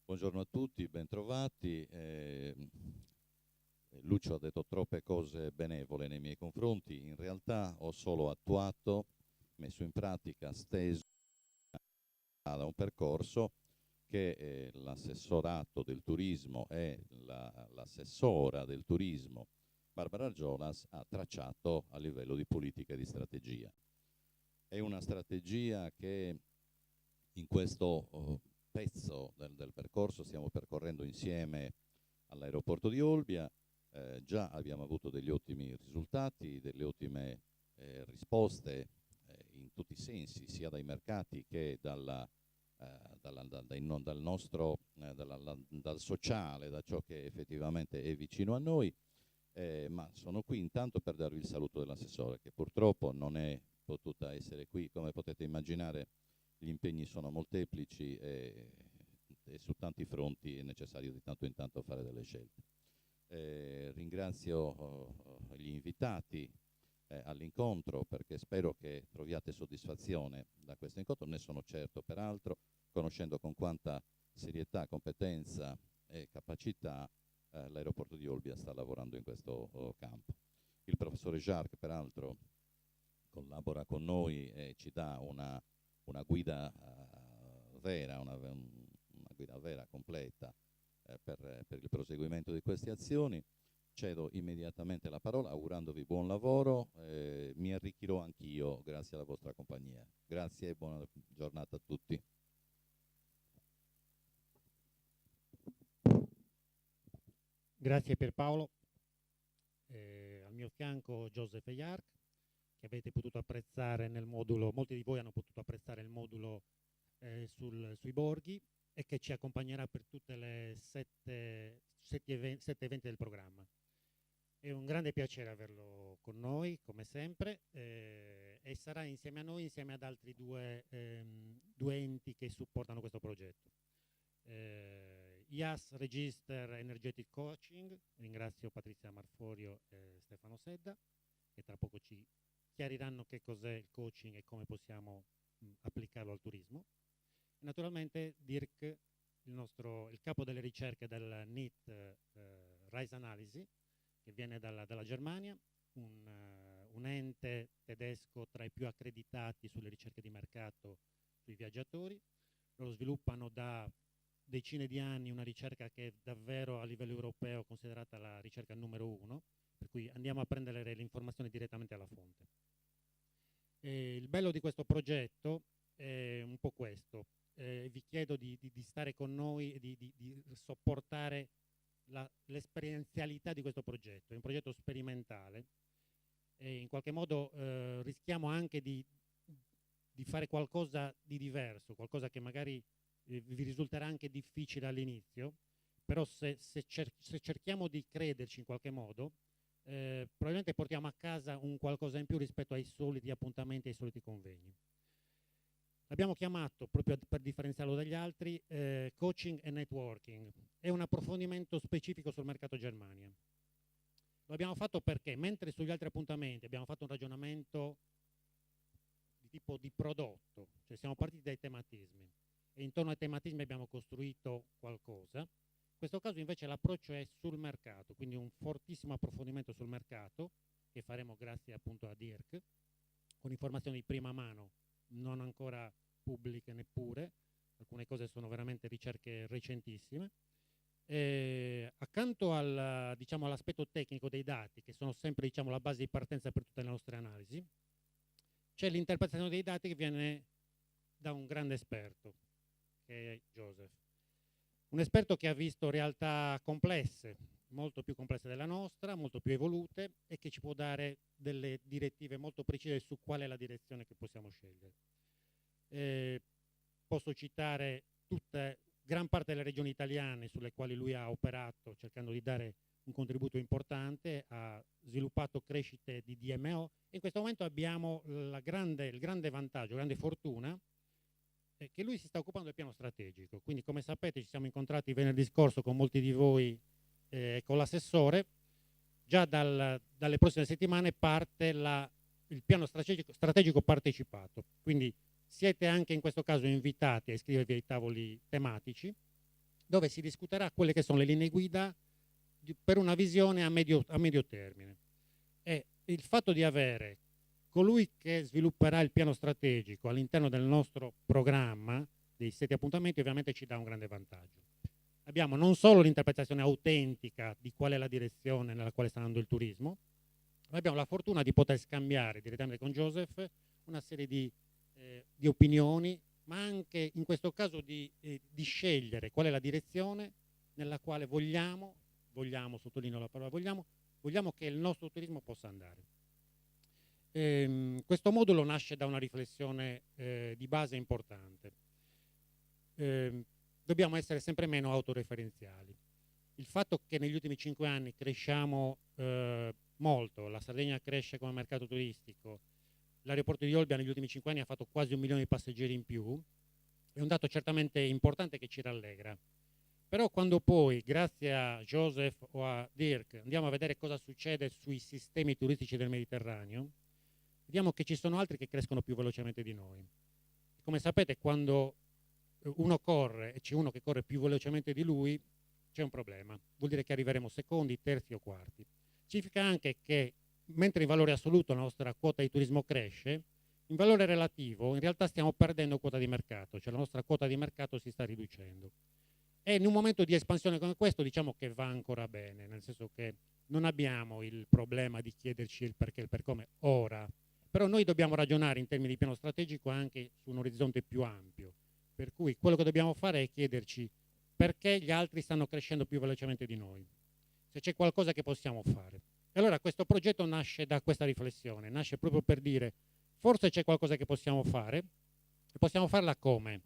Buongiorno a tutti, bentrovati. Lucio ha detto troppe cose benevole nei miei confronti, in realtà ho solo attuato, messo in pratica, steso da un percorso che l'assessorato del turismo e l'assessora del turismo Barbara Giolas ha tracciato a livello di politica e di strategia. È una strategia che in questo pezzo del percorso stiamo percorrendo insieme all'aeroporto di Olbia. Già abbiamo avuto degli ottimi risultati, delle ottime risposte in tutti i sensi, sia dai mercati che dal nostro, dal sociale, da ciò che effettivamente è vicino a noi. Ma sono qui intanto per darvi il saluto dell'assessore, che purtroppo non è potuta essere qui. Come potete immaginare, gli impegni sono molteplici e su tanti fronti è necessario di tanto in tanto fare delle scelte. Ringrazio gli invitati all'incontro, perché spero che troviate soddisfazione da questo incontro. Ne sono certo, peraltro, conoscendo con quanta serietà, competenza e capacità l'aeroporto di Olbia sta lavorando in questo campo. Il professore Jarc, peraltro, collabora con noi e ci dà una guida vera, una guida vera, completa, per il proseguimento di queste azioni. Cedo immediatamente la parola augurandovi buon lavoro, mi arricchirò anch'io grazie alla vostra compagnia. Grazie e buona giornata a tutti. Grazie Pierpaolo. Al mio fianco Joseph Jarc, che avete potuto apprezzare nel modulo, molti di voi hanno potuto apprezzare il modulo sui borghi, e che ci accompagnerà per tutte le sette eventi del programma. È un grande piacere averlo con noi, come sempre, e sarà insieme a noi, insieme ad altri due enti che supportano questo progetto. IAS Register Energetic Coaching, ringrazio Patrizia Marforio e Stefano Sedda, che tra poco ci chiariranno che cos'è il coaching e come possiamo applicarlo al turismo. E naturalmente Dirk, il capo delle ricerche del NIT Rise Analysis, che viene dalla Germania, un ente tedesco tra i più accreditati sulle ricerche di mercato sui viaggiatori. Loro sviluppano da decine di anni una ricerca che è davvero a livello europeo considerata la ricerca numero 1, per cui andiamo a prendere le informazioni direttamente alla fonte. Il bello di questo progetto è un po' questo. Vi chiedo di stare con noi e di sopportare l'esperienzialità di questo progetto. È un progetto sperimentale e in qualche modo rischiamo anche di fare qualcosa di diverso, qualcosa che magari vi risulterà anche difficile all'inizio, però se cerchiamo di crederci in qualche modo, probabilmente portiamo a casa un qualcosa in più rispetto ai soliti appuntamenti e ai soliti convegni. L'abbiamo chiamato, proprio per differenziarlo dagli altri, coaching e networking. È un approfondimento specifico sul mercato Germania. Lo abbiamo fatto perché, mentre sugli altri appuntamenti abbiamo fatto un ragionamento di tipo di prodotto, cioè siamo partiti dai tematismi e intorno ai tematismi abbiamo costruito qualcosa, in questo caso invece l'approccio è sul mercato, quindi un fortissimo approfondimento sul mercato che faremo grazie appunto a Dirk, con informazioni di prima mano, non ancora pubbliche neppure, alcune cose sono veramente ricerche recentissime. Accanto all'aspetto tecnico dei dati, che sono sempre la base di partenza per tutte le nostre analisi, c'è l'interpretazione dei dati che viene da un grande esperto, che è Joseph. Un esperto che ha visto realtà complesse, molto più complesse della nostra, molto più evolute, e che ci può dare delle direttive molto precise su qual è la direzione che possiamo scegliere. Posso citare gran parte delle regioni italiane sulle quali lui ha operato cercando di dare un contributo importante, ha sviluppato crescite di DMO e in questo momento abbiamo il grande vantaggio, la grande fortuna che lui si sta occupando del piano strategico. Quindi, come sapete, ci siamo incontrati venerdì scorso con molti di voi con l'assessore. Già dalle prossime settimane parte il piano strategico partecipato, quindi siete anche in questo caso invitati a iscrivervi ai tavoli tematici dove si discuterà quelle che sono le linee guida per una visione a medio termine. E il fatto di avere colui che svilupperà il piano strategico all'interno del nostro programma dei 7 appuntamenti ovviamente ci dà un grande vantaggio. Abbiamo non solo l'interpretazione autentica di qual è la direzione nella quale sta andando il turismo, ma abbiamo la fortuna di poter scambiare direttamente con Joseph una serie di opinioni, ma anche in questo caso di scegliere qual è la direzione nella quale vogliamo, sottolineo la parola vogliamo che il nostro turismo possa andare. Questo modulo nasce da una riflessione di base importante. Dobbiamo essere sempre meno autoreferenziali. Il fatto che negli ultimi 5 anni cresciamo molto, la Sardegna cresce come mercato turistico, l'aeroporto di Olbia negli ultimi 5 anni ha fatto quasi 1 milione di passeggeri in più, è un dato certamente importante che ci rallegra. Però quando poi, grazie a Joseph o a Dirk, andiamo a vedere cosa succede sui sistemi turistici del Mediterraneo, vediamo che ci sono altri che crescono più velocemente di noi. Come sapete, quando uno corre e c'è uno che corre più velocemente di lui, c'è un problema. Vuol dire che arriveremo secondi, terzi o quarti. Significa anche che, mentre in valore assoluto la nostra quota di turismo cresce, in valore relativo in realtà stiamo perdendo quota di mercato, cioè la nostra quota di mercato si sta riducendo. E in un momento di espansione come questo diciamo che va ancora bene, nel senso che non abbiamo il problema di chiederci il perché e il per come ora, però noi dobbiamo ragionare in termini di piano strategico anche su un orizzonte più ampio, per cui quello che dobbiamo fare è chiederci perché gli altri stanno crescendo più velocemente di noi, se c'è qualcosa che possiamo fare. E allora questo progetto nasce da questa riflessione, nasce proprio per dire forse c'è qualcosa che possiamo fare, e possiamo farla come?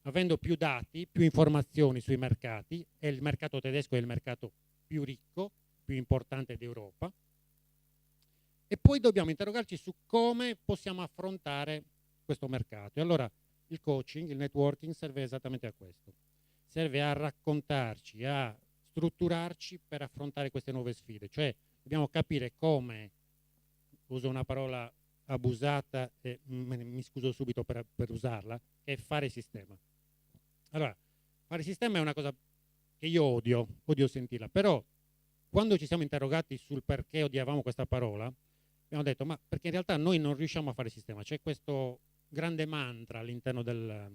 Avendo più dati, più informazioni sui mercati, e il mercato tedesco è il mercato più ricco, più importante d'Europa, e poi dobbiamo interrogarci su come possiamo affrontare questo mercato. E allora il coaching, il networking serve esattamente a questo, serve a raccontarci, a strutturarci per affrontare queste nuove sfide, cioè dobbiamo capire come, uso una parola abusata e mi scuso subito per usarla, che è fare sistema. Allora, fare sistema è una cosa che io odio sentirla, però quando ci siamo interrogati sul perché odiavamo questa parola, abbiamo detto, ma perché in realtà noi non riusciamo a fare sistema, c'è questo grande mantra all'interno della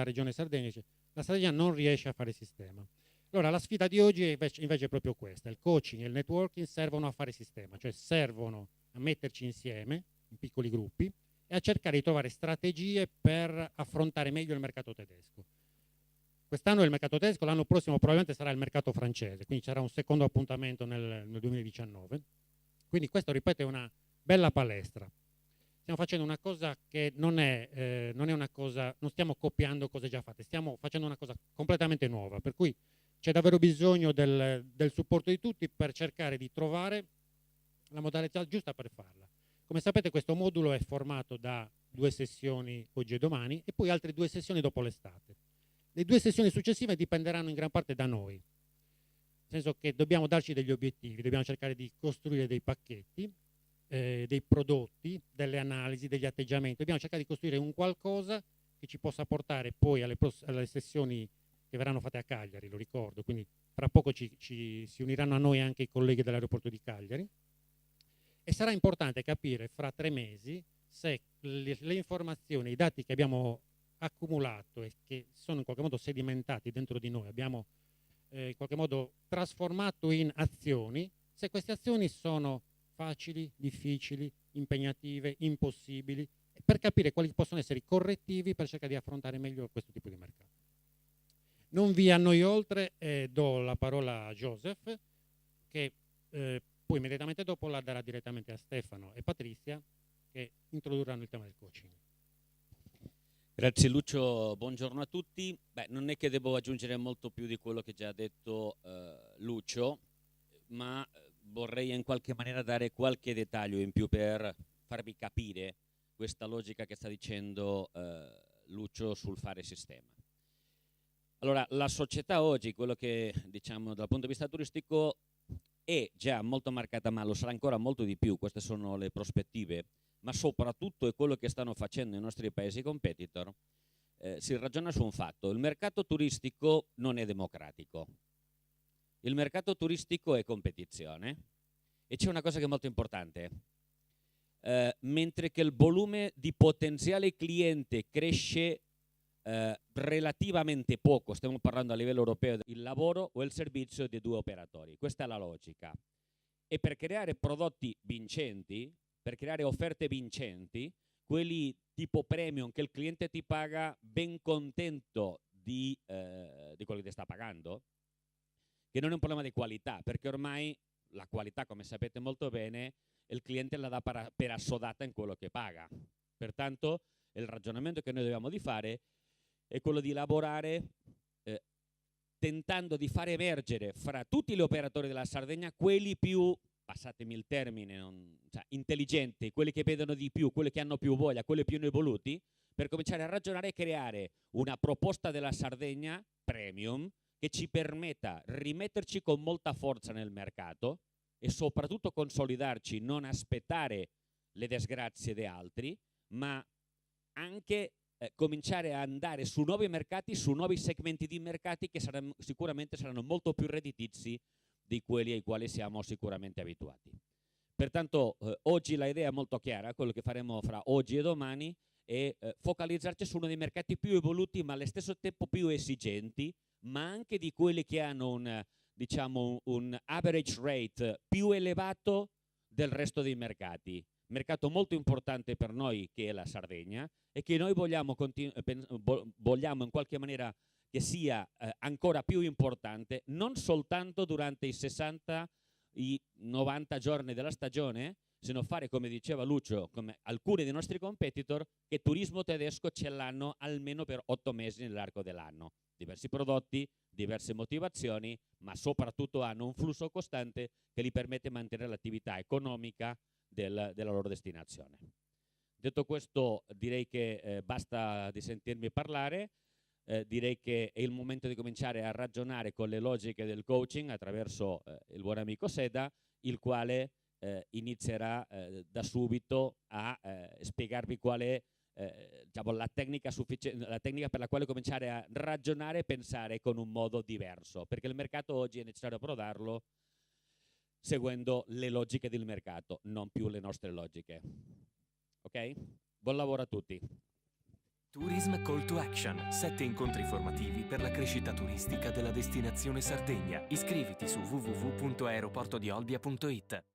regione Sardegna, cioè, la Sardegna non riesce a fare sistema. Allora la sfida di oggi è invece proprio questa, il coaching e il networking servono a fare sistema, cioè servono a metterci insieme in piccoli gruppi e a cercare di trovare strategie per affrontare meglio il mercato tedesco. Quest'anno è il mercato tedesco, l'anno prossimo probabilmente sarà il mercato francese, quindi c'era un secondo appuntamento nel 2019. Quindi questo, ripeto, è una bella palestra. Stiamo facendo una cosa che non è una cosa, non stiamo copiando cose già fatte, stiamo facendo una cosa completamente nuova, per cui c'è davvero bisogno del supporto di tutti per cercare di trovare la modalità giusta per farla. Come sapete questo modulo è formato da 2 sessioni oggi e domani e poi altre 2 sessioni dopo l'estate. Le 2 sessioni successive dipenderanno in gran parte da noi, nel senso che dobbiamo darci degli obiettivi, dobbiamo cercare di costruire dei pacchetti, dei prodotti, delle analisi, degli atteggiamenti, dobbiamo cercare di costruire un qualcosa che ci possa portare poi alle sessioni che verranno fatte a Cagliari, lo ricordo, quindi fra poco si uniranno a noi anche i colleghi dell'aeroporto di Cagliari e sarà importante capire fra 3 mesi se le informazioni, i dati che abbiamo accumulato e che sono in qualche modo sedimentati dentro di noi, abbiamo in qualche modo trasformato in azioni, se queste azioni sono facili, difficili, impegnative, impossibili, per capire quali possono essere i correttivi per cercare di affrontare meglio questo tipo di mercato. Non vi annoio oltre, do la parola a Joseph, che poi immediatamente dopo la darà direttamente a Stefano e Patrizia, che introdurranno il tema del coaching. Grazie Lucio, buongiorno a tutti. Non è che devo aggiungere molto più di quello che già ha detto Lucio, ma vorrei in qualche maniera dare qualche dettaglio in più per farvi capire questa logica che sta dicendo Lucio sul fare sistema. Allora, la società oggi, quello che diciamo dal punto di vista turistico, è già molto marcata, ma lo sarà ancora molto di più, queste sono le prospettive, ma soprattutto è quello che stanno facendo i nostri paesi competitor, si ragiona su un fatto: il mercato turistico non è democratico, il mercato turistico è competizione, e c'è una cosa che è molto importante. Mentre che il volume di potenziale cliente cresce relativamente poco, stiamo parlando a livello europeo, il lavoro o il servizio dei due operatori. Questa è la logica. E per creare prodotti vincenti, per creare offerte vincenti, quelli tipo premium che il cliente ti paga ben contento di quello che ti sta pagando, che non è un problema di qualità, perché ormai la qualità, come sapete molto bene, il cliente la dà per assodata in quello che paga. Pertanto il ragionamento che noi dobbiamo di fare è quello di lavorare tentando di far emergere fra tutti gli operatori della Sardegna quelli più, passatemi il termine, intelligenti, quelli che vedono di più, quelli che hanno più voglia, quelli più evoluti, per cominciare a ragionare e creare una proposta della Sardegna premium che ci permetta di rimetterci con molta forza nel mercato e soprattutto consolidarci, non aspettare le disgrazie di altri, ma anche cominciare a andare su nuovi mercati, su nuovi segmenti di mercati che sicuramente saranno molto più redditizi di quelli ai quali siamo sicuramente abituati. Pertanto oggi l'idea è molto chiara, quello che faremo fra oggi e domani è focalizzarci su uno dei mercati più evoluti ma allo stesso tempo più esigenti, ma anche di quelli che hanno un average rate più elevato del resto dei mercati. Mercato molto importante per noi che è la Sardegna e che noi vogliamo in qualche maniera che sia ancora più importante, non soltanto durante i 60, i 90 giorni della stagione, sino fare, come diceva Lucio, come alcuni dei nostri competitor, che turismo tedesco ce l'hanno almeno per 8 mesi nell'arco dell'anno. Diversi prodotti, diverse motivazioni, ma soprattutto hanno un flusso costante che gli permette di mantenere l'attività economica della loro destinazione. Detto questo, direi che basta di sentirmi parlare, direi che è il momento di cominciare a ragionare con le logiche del coaching attraverso il buon amico Seda, il quale inizierà da subito a spiegarvi qual è la tecnica per la quale cominciare a ragionare e pensare con un modo diverso, perché il mercato oggi è necessario approdarlo seguendo le logiche del mercato, non più le nostre logiche. Ok? Buon lavoro a tutti. Tourism Call to Action, 7 incontri formativi per la crescita turistica della destinazione Sardegna. Iscriviti su www.aeroportodiolbia.it.